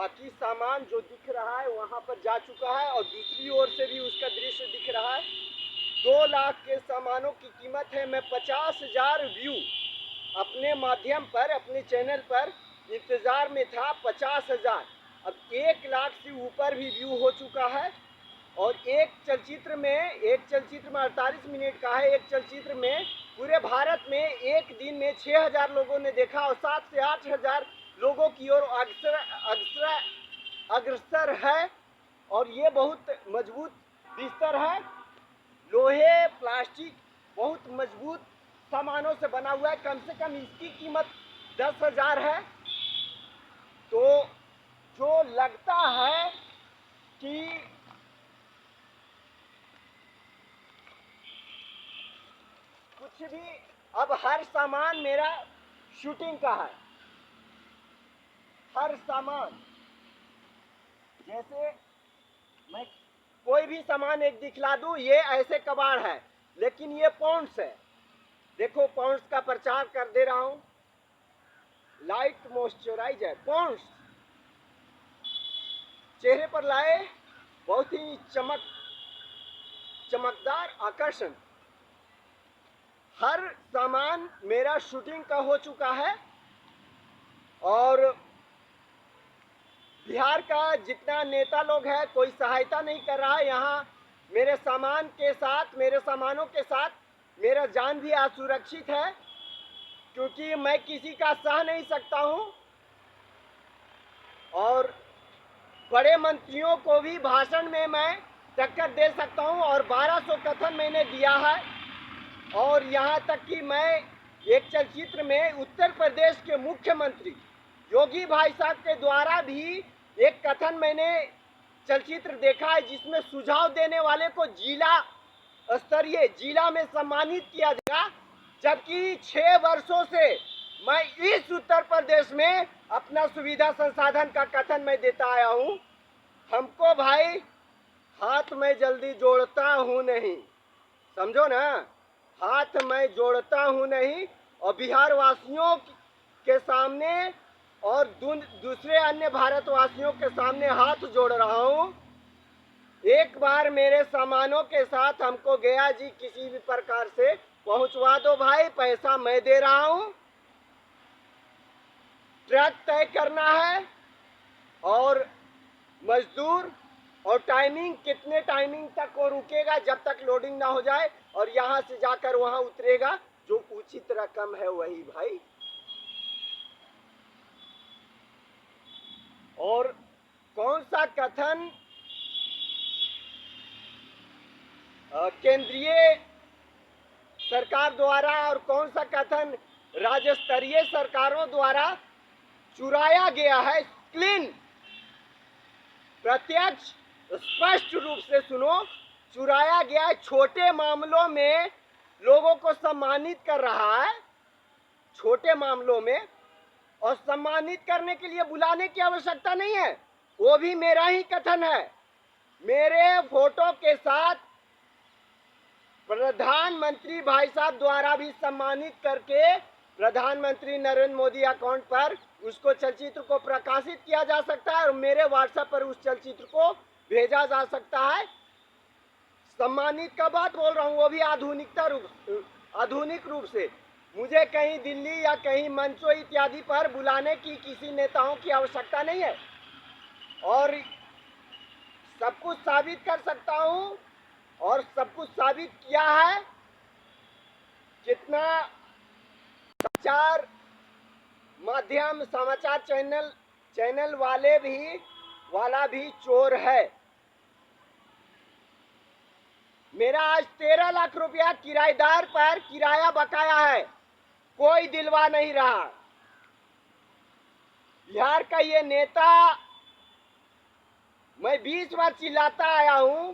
बाकी सामान जो दिख रहा है वहाँ पर जा चुका है और दूसरी ओर से भी उसका दृश्य दिख रहा है। 2 लाख के सामानों की कीमत है। मैं 50,000 व्यू अपने माध्यम पर, अपने चैनल पर इंतज़ार में था। 50,000, अब 1 लाख से ऊपर भी व्यू हो चुका है। और एक चलचित्र में 48 मिनट का है। एक चलचित्र में पूरे भारत में एक दिन में 6,000 लोगों ने देखा और 7 से 8,000 लोगों की ओर अग्रसर है। और ये बहुत मजबूत बिस्तर है, लोहे प्लास्टिक बहुत मजबूत सामानों से बना हुआ है। कम से कम इसकी कीमत 10,000 है। तो जो लगता है कि कुछ भी, अब हर सामान मेरा शूटिंग का है। हर सामान, जैसे मैं कोई भी सामान एक दिखला दूं, ये ऐसे कबाड़ है, लेकिन ये पॉन्ड्स है। देखो पॉन्ड्स का प्रचार कर दे रहा हूं। लाइट मॉइस्चराइजर पॉन्ड्स चेहरे पर लाए, बहुत ही चमकदार आकर्षण। हर सामान मेरा शूटिंग का हो चुका है। और बिहार का जितना नेता लोग है, कोई सहायता नहीं कर रहा है। यहाँ मेरे सामान के साथ, मेरे सामानों के साथ मेरा जान भी असुरक्षित है, क्योंकि मैं किसी का सह नहीं सकता हूँ। और बड़े मंत्रियों को भी भाषण में मैं टक्कर दे सकता हूँ। और 1200 कथन मैंने दिया है। और यहाँ तक कि मैं एक चलचित्र में उत्तर प्रदेश के मुख्यमंत्री योगी भाई साहब के द्वारा भी एक कथन मैंने चलचित्र देखा है, जिसमें सुझाव देने वाले को जिला स्तरीय, जिला में सम्मानित किया जाएगा। जबकि 6 वर्षों से मैं इस उत्तर प्रदेश में अपना सुविधा संसाधन का कथन मैं देता आया हूँ। हमको भाई हाथ में जल्दी जोड़ता हूँ नहीं, समझो ना, हाथ मैं जोड़ता हूँ नहीं। और बिहार वासियों के सामने और दूसरे अन्य भारतवासियों के सामने हाथ जोड़ रहा हूँ। एक बार मेरे सामानों के साथ हमको गया जी किसी भी प्रकार से पहुंचवा दो भाई, पैसा मैं दे रहा हूँ। ट्रक तय करना है और मजदूर और टाइमिंग, कितने टाइमिंग तक वो रुकेगा जब तक लोडिंग ना हो जाए, और यहाँ से जाकर वहाँ उतरेगा, जो उचित रकम है वही भाई। और कौन सा कथन केंद्रीय सरकार द्वारा और कौन सा कथन राज्य स्तरीय सरकारों द्वारा चुराया गया है, क्लीन, प्रत्यक्ष स्पष्ट रूप से सुनो, चुराया गया है। छोटे मामलों में लोगों को सम्मानित कर रहा है, छोटे मामलों में। और सम्मानित करने के लिए बुलाने की आवश्यकता नहीं है, वो भी मेरा ही कथन है। मेरे फोटो के साथ प्रधानमंत्री भाई साहब द्वारा भी सम्मानित करके प्रधानमंत्री नरेंद्र मोदी अकाउंट पर उसको चलचित्र को प्रकाशित किया जा सकता है और मेरे व्हाट्सएप पर उस चलचित्र को भेजा जा सकता है। सम्मानित का बात बोल रहा हूँ, वो भी आधुनिक रूप से। मुझे कहीं दिल्ली या कहीं मंचों इत्यादि पर बुलाने की किसी नेताओं की आवश्यकता नहीं है। और सब कुछ साबित कर सकता हूँ और सब कुछ साबित किया है। जितना समाचार माध्यम, समाचार चैनल वाला भी चोर है। मेरा आज 13 लाख रुपया किराएदार पर किराया बकाया है, कोई दिलवा नहीं रहा। बिहार का ये नेता, मैं 20 बार चिल्लाता आया हूं।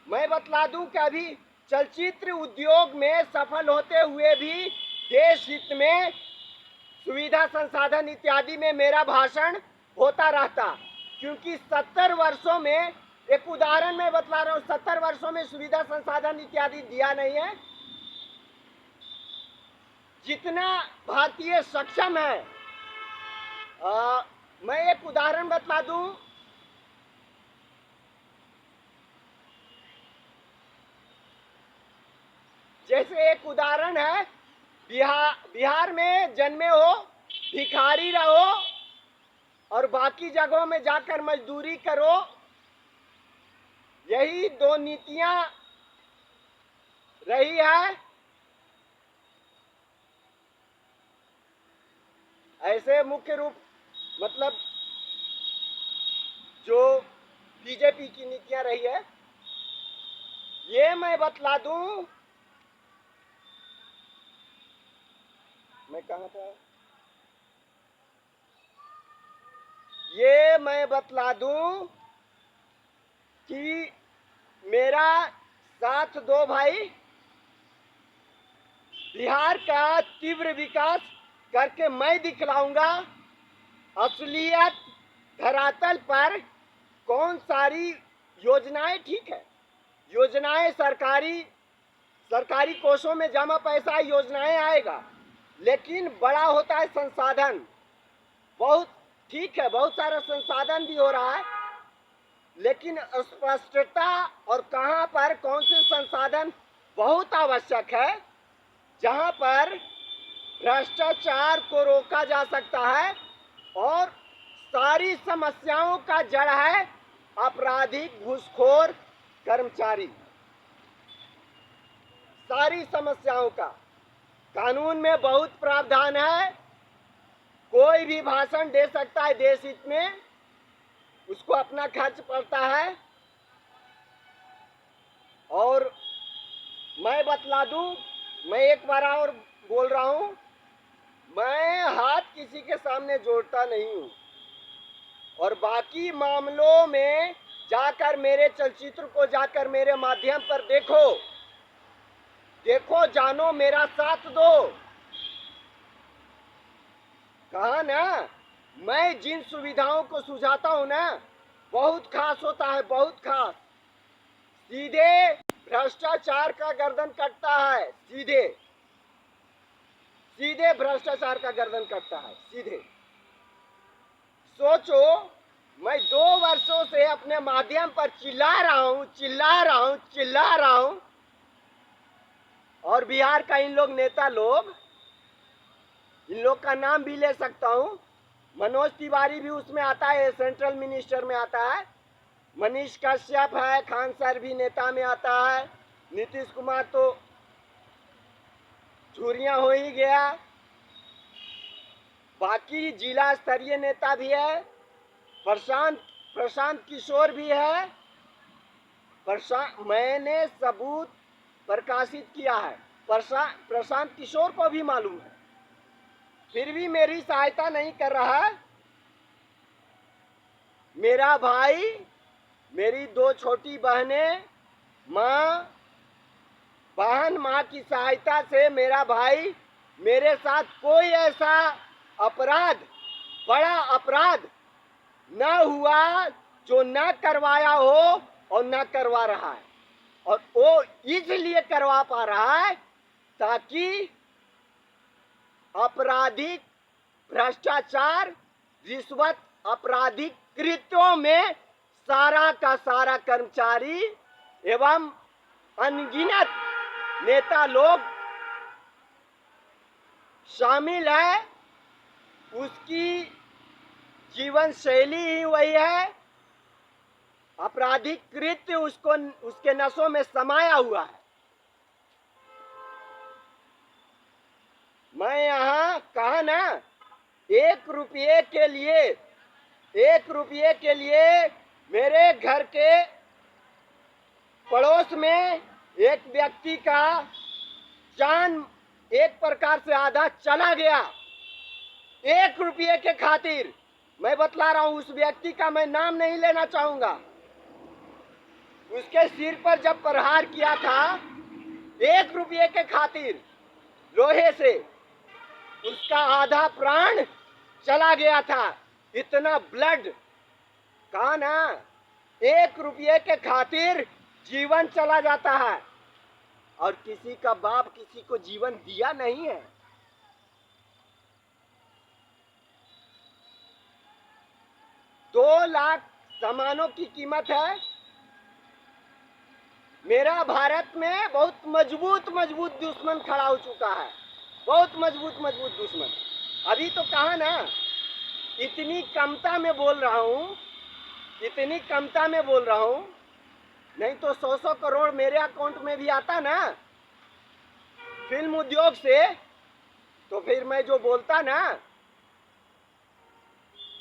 मैं बतला दूं कि अभी चलचित्र उद्योग में सफल होते हुए भी देश हित में, सुविधा संसाधन इत्यादि में मेरा भाषण होता रहता, क्योंकि 70 वर्षों में, एक उदाहरण मैं बतला रहा हूं, 70 वर्षों में सुविधा संसाधन इत्यादि दिया नहीं है जितना भारतीय सक्षम है। मैं एक उदाहरण बतला दूं, जैसे एक उदाहरण है, बिहार में जन्मे हो, भिखारी रहो और बाकी जगहों में जाकर मजदूरी करो, यही दो नीतियां रही है। ऐसे मुख्य रूप मतलब जो बीजेपी की नीतियां रही है, ये मैं बतला दूं। मैं कहाँ था? ये मैं बतला दूं कि मेरा साथ दो भाई, बिहार का तीव्र विकास करके मैं दिखलाऊंगा असलियत धरातल पर कौन सारी योजनाएं ठीक है। योजनाएं सरकारी कोषों में जमा पैसा योजनाएं आएगा, लेकिन बड़ा होता है संसाधन। बहुत ठीक है, बहुत सारा संसाधन भी हो रहा है, लेकिन स्पष्टता और कहां पर कौन से संसाधन बहुत आवश्यक है, जहां पर भ्रष्टाचार को रोका जा सकता है और सारी समस्याओं का जड़ है आपराधिक घूसखोर कर्मचारी। सारी समस्याओं का कानून में बहुत प्रावधान है, कोई भी भाषण दे सकता है देश हित में, उसको अपना खर्च पड़ता है। और मैं बतला दूं, मैं एक बार और बोल रहा हूं, मैं हाथ किसी के सामने जोड़ता नहीं हूं, और बाकी मामलों में जाकर मेरे चलचित्र को जाकर मेरे माध्यम पर देखो, जानो, मेरा साथ दो। कहा ना, मैं जिन सुविधाओं को सुझाता हूं ना, बहुत खास होता है, बहुत खास। सीधे भ्रष्टाचार का गर्दन कटता है, सीधे भ्रष्टाचार का गर्दन कटता है, सीधे। सोचो, मैं 2 वर्षों से अपने माध्यम पर चिल्ला रहा हूं, और बिहार का इन लोग का नाम भी ले सकता हूं। मनोज तिवारी भी उसमें आता है, सेंट्रल मिनिस्टर में आता है। मनीष कश्यप है, खान सर भी नेता में आता है। नीतीश कुमार तो झुर्रियां हो ही गया। बाकी जिला स्तरीय नेता भी है, प्रशांत किशोर भी है। मैंने सबूत प्रकाशित किया है, प्रशांत किशोर को भी मालूम है, फिर भी मेरी सहायता नहीं कर रहा है। मेरा भाई, मेरी 2 छोटी बहनें, माँ की सहायता से मेरा भाई, मेरे साथ कोई ऐसा अपराध, बड़ा अपराध न हुआ जो न करवाया हो और न करवा रहा है। और वो इसलिए करवा पा रहा है ताकि आपराधिक भ्रष्टाचार, रिश्वत, आपराधिक कृत्यों में सारा का सारा कर्मचारी एवं अनगिनत नेता लोग शामिल है। उसकी जीवन शैली ही वही है, आपराधिक कृत्य उसके नसों में समाया हुआ है। मैं यहाँ कहा ना, 1 रुपये के लिए मेरे घर के पड़ोस में एक व्यक्ति का जान एक प्रकार से आधा चला गया, 1 रुपये के खातिर। मैं बतला रहा हूं, उस व्यक्ति का मैं नाम नहीं लेना चाहूंगा। उसके सिर पर जब प्रहार किया था 1 रुपये के खातिर लोहे से, उसका आधा प्राण चला गया था। इतना ब्लड, कहा ना, 1 रुपये के खातिर जीवन चला जाता है, और किसी का बाप किसी को जीवन दिया नहीं है। 2 लाख सामानों की कीमत है। मेरा भारत में बहुत मजबूत मजबूत दुश्मन खड़ा हो चुका है, बहुत मजबूत मजबूत दुश्मन। अभी तो कहा ना, इतनी कमता में बोल रहा हूँ, इतनी कमता में बोल रहा हूँ, नहीं तो 100 करोड़ मेरे अकाउंट में भी आता ना फिल्म उद्योग से, तो फिर मैं जो बोलता ना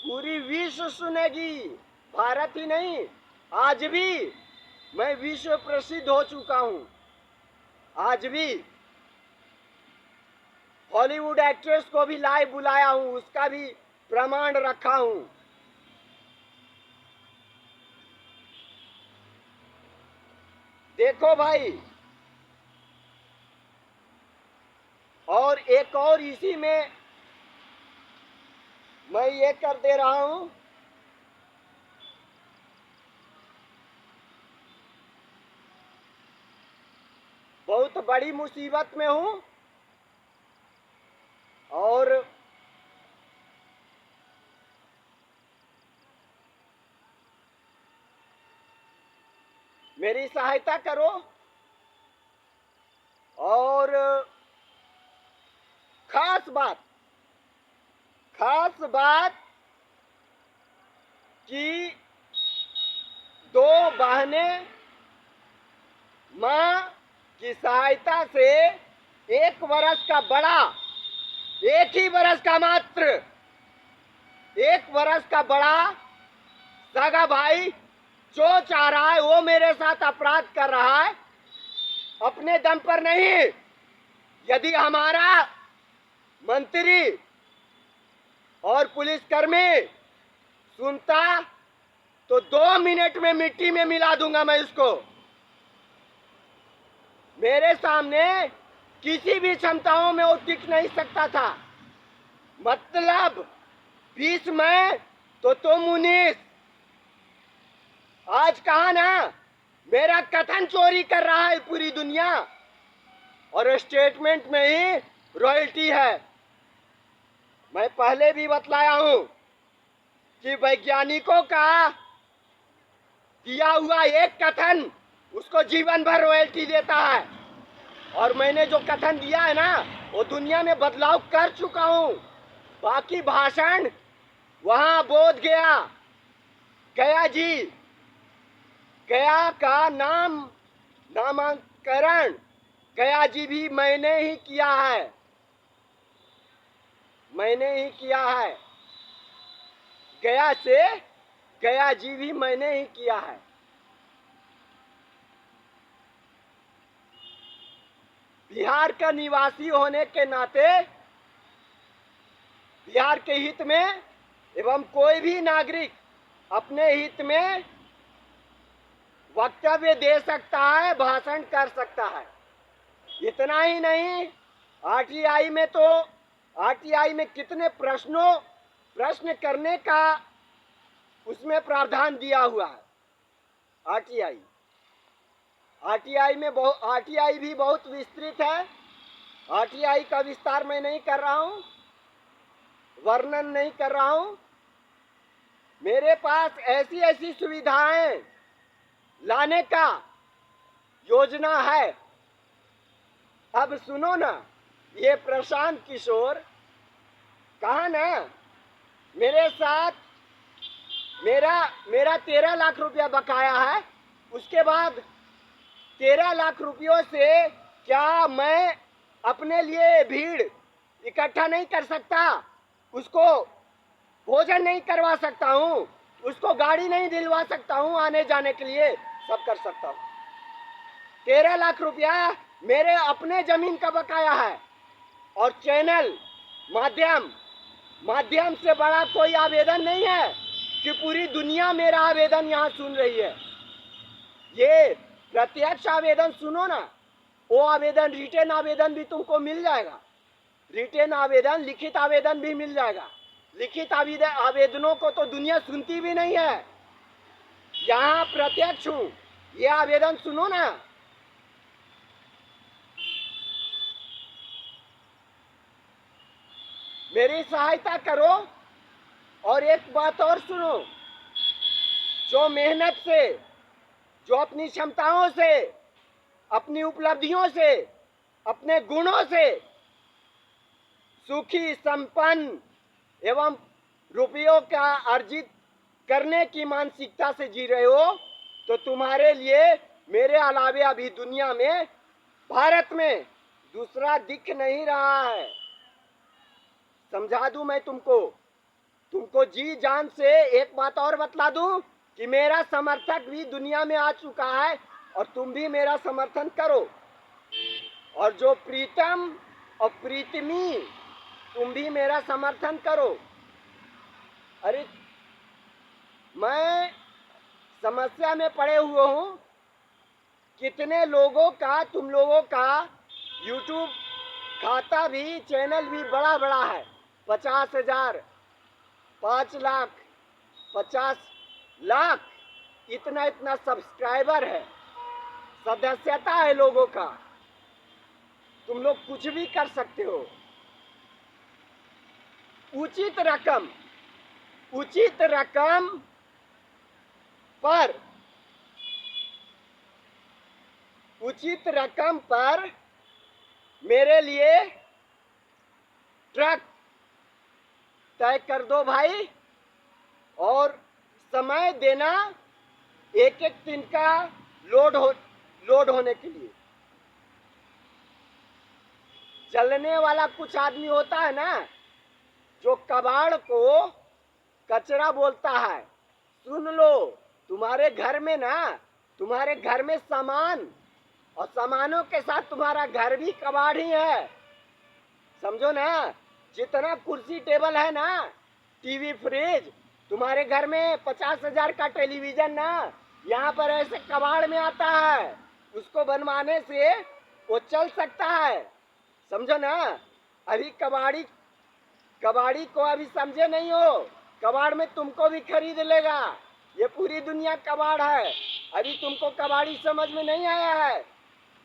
पूरी विश्व सुनेगी, भारत ही नहीं। आज भी मैं विश्व प्रसिद्ध हो चुका हूं। आज भी हॉलीवुड एक्ट्रेस को भी लाइव बुलाया हूं, उसका भी प्रमाण रखा हूं। देखो भाई, और एक और इसी में मैं ये कर दे रहा हूं, बहुत बड़ी मुसीबत में हूं और मेरी सहायता करो। और खास बात कि 2 बहनें माँ की सहायता से 1 वर्ष का बड़ा, एक ही वर्ष का मात्र 1 वर्ष का बड़ा सगा भाई जो चाह रहा है वो मेरे साथ अपराध कर रहा है, अपने दम पर नहीं। यदि हमारा मंत्री और पुलिसकर्मी सुनता तो 2 मिनट में मिट्टी में मिला दूंगा मैं इसको। मेरे सामने किसी भी क्षमताओं में वो टिक नहीं सकता था। मतलब 20 मैं तो तुम 19। आज कहा ना, मेरा कथन चोरी कर रहा है पूरी दुनिया, और स्टेटमेंट में ही रॉयल्टी है। मैं पहले भी बतलाया हूं कि वैज्ञानिकों का किया हुआ एक कथन उसको जीवन भर रॉयल्टी देता है, और मैंने जो कथन दिया है ना वो दुनिया में बदलाव कर चुका हूं। बाकी भाषण वहां बोध गया, गया जी, गया का नामांकन गया जी भी मैंने ही किया है, मैंने ही किया है। गया से गया जी भी मैंने ही किया है। बिहार का निवासी होने के नाते बिहार के हित में एवं कोई भी नागरिक अपने हित में वक्तव्य दे सकता है, भाषण कर सकता है। इतना ही नहीं, आरटीआई में तो आरटीआई में कितने प्रश्न करने का उसमें प्रावधान दिया हुआ है। आरटीआई में आरटीआई भी बहुत विस्तृत है। आरटीआई का विस्तार मैं नहीं कर रहा हूं, वर्णन नहीं कर रहा हूं। मेरे पास ऐसी ऐसी सुविधाएं लाने का योजना है। अब सुनो ना, ये प्रशांत किशोर कहा ना, मेरे साथ मेरा 13 लाख रुपया बकाया है। उसके बाद 13 लाख रुपयों से क्या मैं अपने लिए भीड़ इकट्ठा नहीं कर सकता? उसको भोजन नहीं करवा सकता हूँ, उसको गाड़ी नहीं दिलवा सकता हूँ आने जाने के लिए? सब कर सकता हूँ। 13 लाख रुपया मेरे अपने जमीन का बकाया है, और चैनल माध्यम से बड़ा कोई आवेदन नहीं है कि पूरी दुनिया मेरा आवेदन यहाँ सुन रही है। ये प्रत्यक्ष आवेदन सुनो ना, वो आवेदन, रिटेन आवेदन भी तुमको मिल जाएगा। रिटेन आवेदन, लिखित आवेदन भी मिल जाएगा। लिखित आवेदनों को तो दुनिया सुनती भी नहीं है, यहाँ प्रत्यक्ष हूँ। ये आवेदन सुनो ना। मेरी सहायता करो। और एक बात और सुनो, जो मेहनत से, जो अपनी क्षमताओं से, अपनी उपलब्धियों से, अपने गुणों से सुखी, संपन्न एवं रुपयों का अर्जित करने की मानसिकता से जी रहे हो, तो तुम्हारे लिए मेरे अलावे अभी दुनिया में, भारत में दूसरा दिख नहीं रहा है। समझा दूं मैं तुमको जी जान से एक बात और बतला दूं कि मेरा समर्थक भी दुनिया में आ चुका है और तुम भी मेरा समर्थन करो। और जो प्रीतम और प्रीतमी, तुम भी मेरा समर्थन करो। अरे मैं समस्या में पड़े हुए हूँ। कितने लोगों का, तुम लोगों का YouTube खाता भी, चैनल भी बड़ा बड़ा है। 50,000, 5 लाख, 50 लाख, इतना इतना सब्सक्राइबर है, सदस्यता है लोगों का। तुम लोग कुछ भी कर सकते हो। उचित रकम पर मेरे लिए ट्रक तय कर दो भाई, और समय देना एक एक दिन का लोड होने के लिए। चलने वाला कुछ आदमी होता है ना, जो कबाड़ को कचरा बोलता है। सुन लो, तुम्हारे घर में ना, तुम्हारे घर में सामान और सामानों के साथ तुम्हारा घर भी कबाड़ ही है। समझो ना, जितना कुर्सी टेबल है ना, टीवी फ्रिज, तुम्हारे घर में 50,000 का टेलीविजन ना, यहाँ पर ऐसे कबाड़ में आता है। उसको बनवाने से वो चल सकता है। समझो ना, अभी कबाड़ी को अभी समझे नहीं हो। कबाड़ में तुमको भी खरीद लेगा। ये पूरी दुनिया कबाड़ है। अभी तुमको कबाड़ी समझ में नहीं आया है।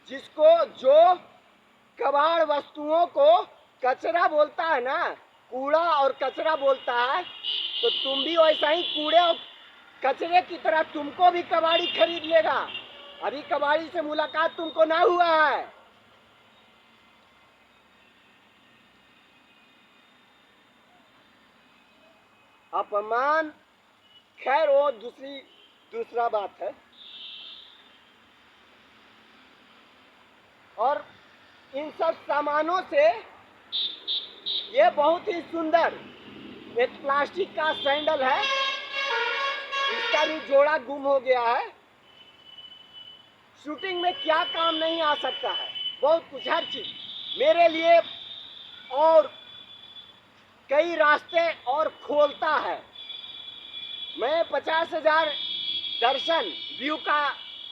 जो कबाड़ वस्तुओं को कचरा बोलता है ना, कूड़ा और कचरा बोलता है, तो तुम भी वैसा ही कूड़े और कचरे की तरह तुमको भी कबाड़ी खरीद लेगा। अभी कबाड़ी से मुलाकात तुमको ना हुआ है। अपमान, खैर वो दूसरा बात है। और इन सब सामानों से ये बहुत ही सुंदर एक प्लास्टिक का सैंडल है, इसका भी जोड़ा गुम हो गया है। शूटिंग में क्या काम नहीं आ सकता है, बहुत कुछ, हर चीज मेरे लिए और कई रास्ते और खोलता है। मैं 50,000 दर्शन व्यू का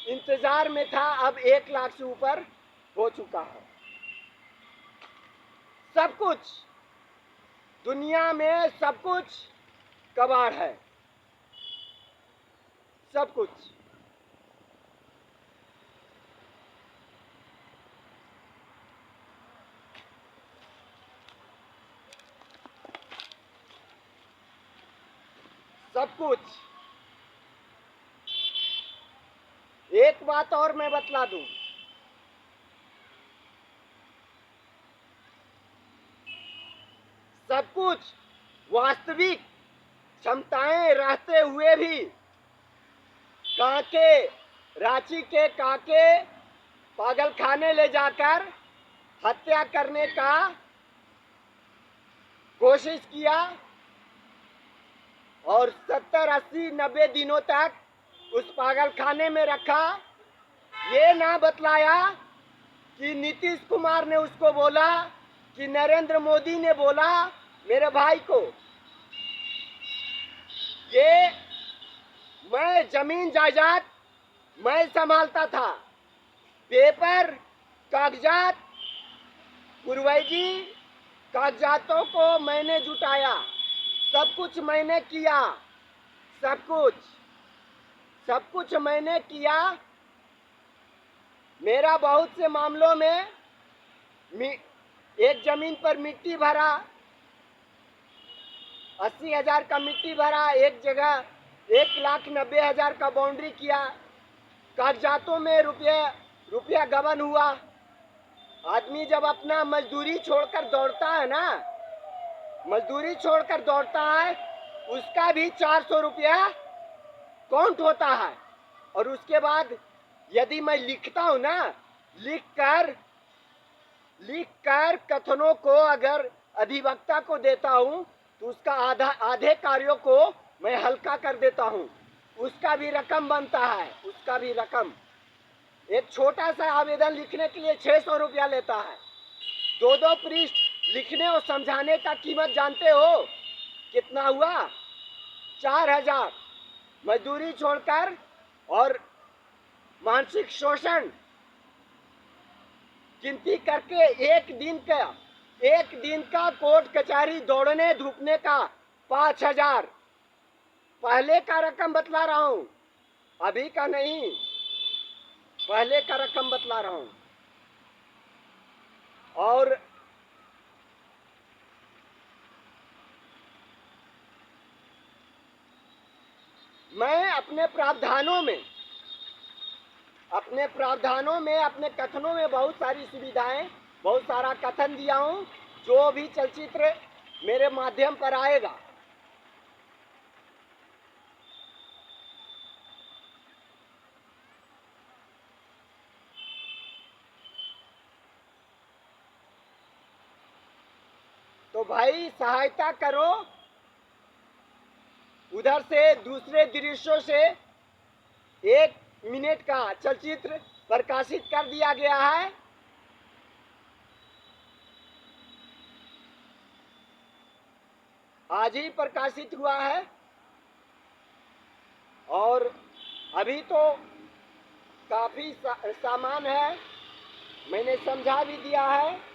इंतजार में था, अब 1 लाख से ऊपर हो चुका है। सब कुछ दुनिया में, सब कुछ कबाड़ है, सब कुछ। सब कुछ। एक बात और मैं बतला दूं, सब कुछ वास्तविक क्षमताएं रहते हुए भी काके, रांची के काके पागल खाने ले जाकर हत्या करने का कोशिश किया और 70, 80, 90 दिनों तक उस पागल खाने में रखा। ये ना बतलाया कि नीतीश कुमार ने उसको बोला, कि नरेंद्र मोदी ने बोला मेरे भाई को। ये मैं जमीन जायदाद मैं संभालता था, पेपर, कागजात, पुरवई जी, कागजातों को मैंने जुटाया, सब कुछ मैंने किया, सब कुछ मैंने किया। मेरा बहुत से मामलों में एक जमीन पर मिट्टी भरा, 80,000 का मिट्टी भरा एक जगह, 1,90,000 का बाउंड्री किया, कागजातों में रुपया गबन हुआ। आदमी जब अपना मजदूरी छोड़कर दौड़ता है ना, मजदूरी छोड़कर दौड़ता है, उसका भी 400 रुपया काउंट होता है। और उसके बाद यदि मैं लिखता हूँ ना, लिखकर कथनों को अगर अधिवक्ता को देता हूँ तो उसका आधे कार्यों को मैं हल्का कर देता हूँ, उसका भी रकम बनता है, उसका भी रकम। एक छोटा सा आवेदन लिखने के लिए 600 रुपया लेता है। 2 पृष्ठ लिखने और समझाने का कीमत जानते हो कितना हुआ? 4,000। मजदूरी छोड़कर और मानसिक शोषण गिनती करके एक दिन का कोर्ट कचहरी दौड़ने धूपने का 5,000। पहले का रकम बतला रहा हूं, अभी का नहीं, पहले का रकम बतला रहा हूं। और मैं अपने प्रावधानों में अपने कथनों में बहुत सारी सुविधाएं, बहुत सारा कथन दिया हूं। जो भी चलचित्र मेरे माध्यम पर आएगा, तो भाई सहायता करो। उधर से दूसरे दृश्यों से 1 मिनट का चलचित्र प्रकाशित कर दिया गया है। आज ही प्रकाशित हुआ है और अभी तो काफी सामान है, मैंने समझा भी दिया है।